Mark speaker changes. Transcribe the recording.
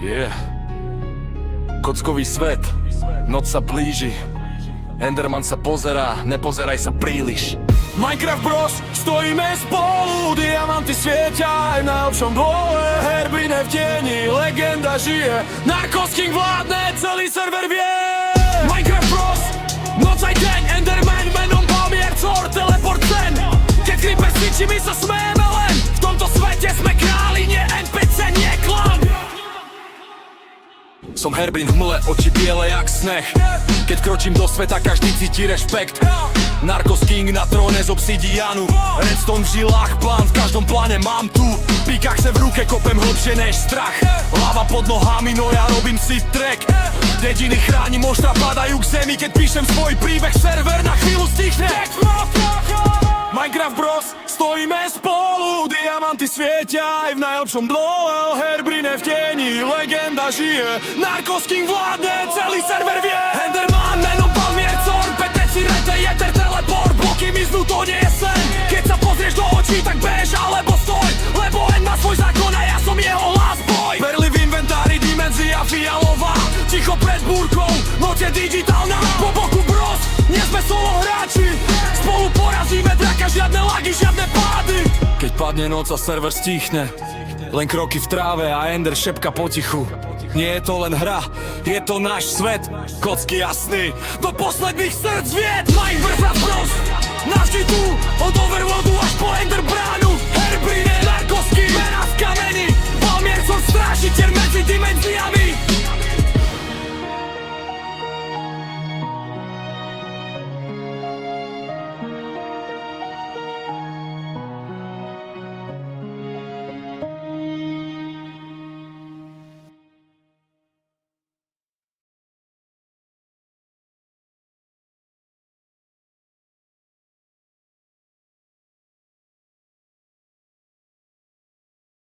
Speaker 1: Yeah. Kockový svet, noc sa blíži. Enderman sa pozerá, nepozeraj sa príliš. Minecraft Bros, stojíme spolu, diamanty svietia aj na najlepšom dole. Herbine v tieni, legenda žije, Narcos King vládne, celý server vie. Minecraft Bros, noc aj deň, Enderman menom Palmier, Cor, teleport sen. Keď creeper svičí, my sa smejeme len. V tomto svete sme králi, nie NPC, nie klan. Som Herbin v mle, oči biele jak sneh. Keď kročím do sveta, každý cíti rešpekt. Narcos King na tróne z obsidianu, redstone v žilách, plán v každom pláne mám tu. Píkach se v ruke, kopem hlbšie než strach. Lava pod nohami, no ja robím si track. Dediny chránim, oštra padajú k zemi. Keď píšem svoj príbeh, server na chvíľu stichne. Minecraft Bros, stojíme spolu, diamanty svietia aj v najlepšom dole. Herbine v tieni, legenda žije, Narcos King vládne, celý server vie. Enderman menom Palmier, Cor, peteci, rete, jeter, teleport, bloky miznú, to nie je sen. Keď sa pozrieš do očí, tak bež alebo stoj, lebo len má svoj zákon a ja som jeho hlas, boj. Perly v inventári, dimenzia fialová, ticho pred búrkou, noc je digitálna. Po boku Bros, nie sme solo hráči, spolu porazíme draka, žiadne lagy, žiadne pády. Keď padne noc a server stíchne, len kroky v tráve a Ender šepka potichu. Nie je to len hra, je to náš svet, kocky jasný, do posledných srdc vied. Minecraft Bros, navždy tu, od Overworldu až po Ender bránu. Herbine, Narcos King,